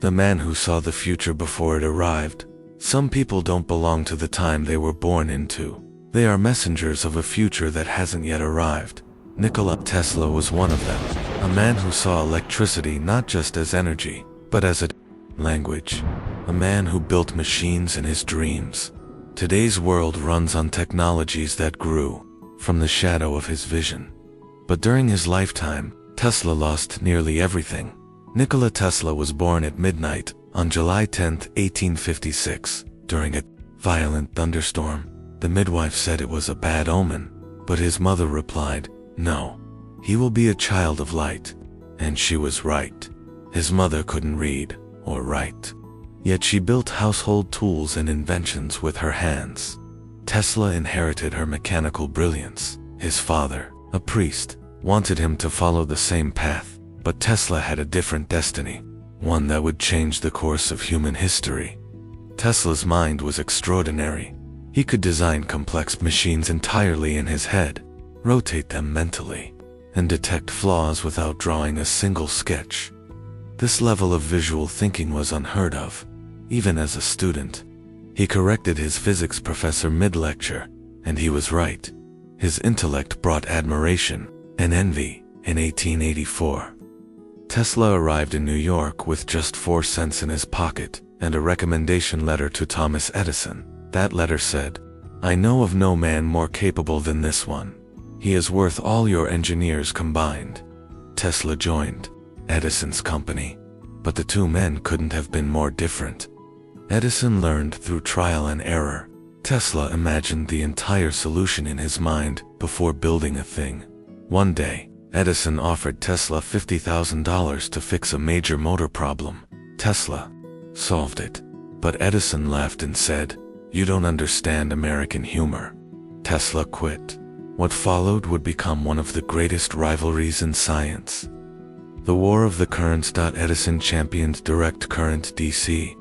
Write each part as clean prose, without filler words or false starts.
the man who saw the future before it arrived. Some people don't belong to the time they were born into. They are messengers of a future that hasn't yet arrived. Nikola Tesla was one of them, a man who saw electricity not just as energy, but as a language, a man who built machines in his dreams. Today's world runs on technologies that grew from the shadow of his vision. But during his lifetime, Tesla lost nearly everything. Nikola Tesla was born at midnight on July 10, 1856, during a violent thunderstorm. The midwife said it was a bad omen, but his mother replied, "No, he will be a child of light." And she was right. His mother couldn't read or write, yet she built household tools and inventions with her hands. Tesla inherited her mechanical brilliance. His father, a priest, wanted him to follow the same path, but Tesla had a different destiny, one that would change the course of human history. Tesla's mind was extraordinary. He could design complex machines entirely in his head, rotate them mentally, and detect flaws without drawing a single sketch. This level of visual thinking was unheard of, even as a student. He corrected his physics professor mid-lecture, and he was right. His intellect brought admiration and envy. In 1884, Tesla arrived in New York with just 4 cents in his pocket and a recommendation letter to Thomas Edison. That letter said, "I know of no man more capable than this one. He is worth all your engineers combined." Tesla joined Edison's company, but the two men couldn't have been more different. Edison learned through trial and error. Tesla imagined the entire solution in his mind before building a thing. One day, Edison offered Tesla $50,000 to fix a major motor problem. Tesla solved it, but Edison laughed and said, "You don't understand American humor." Tesla quit. What followed would become one of the greatest rivalries in science. The War of the Currents. Edison championed direct current DC,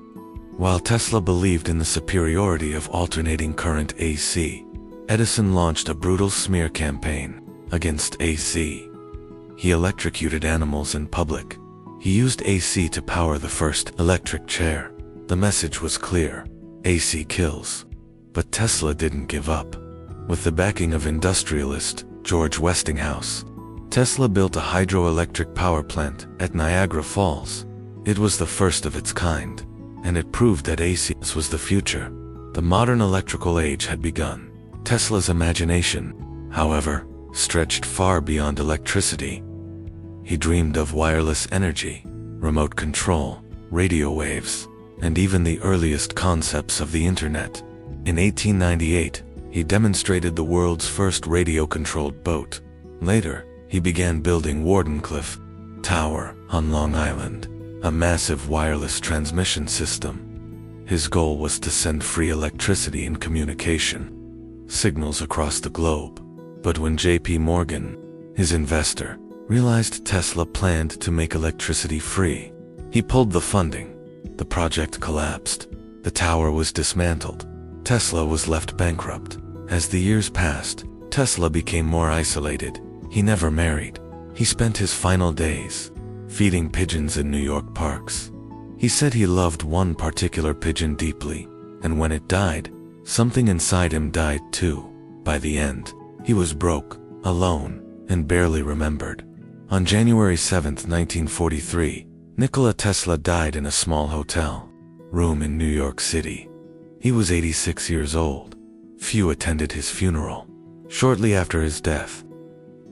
while Tesla believed in the superiority of alternating current AC. Edison launched a brutal smear campaign against AC. He electrocuted animals in public. He used AC to power the first electric chair. The message was clear: AC kills. But Tesla didn't give up. With the backing of industrialist George Westinghouse, Tesla built a hydroelectric power plant at Niagara Falls. It was the first of its kind, and it proved that AC was the future. The modern electrical age had begun. Tesla's imagination, however, stretched far beyond electricity. He dreamed of wireless energy, remote control, radio waves, and even the earliest concepts of the internet. In 1898, he demonstrated the world's first radio-controlled boat. Later, he began building Wardenclyffe Tower on Long Island, a massive wireless transmission system. His goal was to send free electricity and communication signals across the globe. But when J.P. Morgan, his investor, realized Tesla planned to make electricity free, he pulled the funding. The project collapsed. The tower was dismantled. Tesla was left bankrupt. As the years passed, Tesla became more isolated. He never married. He spent his final days feeding pigeons in New York parks. He said he loved one particular pigeon deeply, and when it died, something inside him died too. By the end, he was broke, alone, and barely remembered. On January 7, 1943, Nikola Tesla died in a small hotel room in New York City. He was 86 years old. Few attended his funeral. Shortly after his death,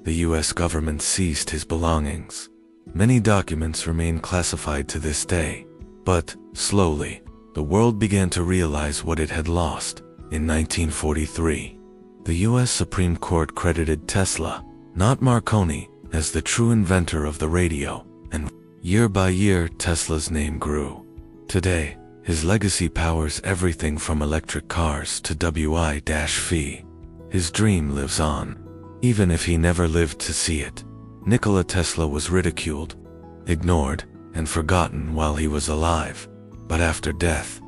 the U.S. government seized his belongings. Many documents remain classified to this day, but, slowly, the world began to realize what it had lost. In 1943, the U.S. Supreme Court credited Tesla, not Marconi, as the true inventor of the radio, and year by year Tesla's name grew. Today, his legacy powers everything from electric cars to Wi-Fi. His dream lives on, even if he never lived to see it. Nikola Tesla was ridiculed, ignored, and forgotten while he was alive. But after death,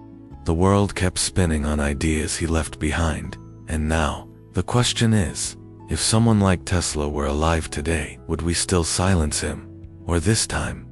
the world kept spinning on ideas he left behind. And now, the question is, if someone like Tesla were alive today, would we still silence him? Or this time,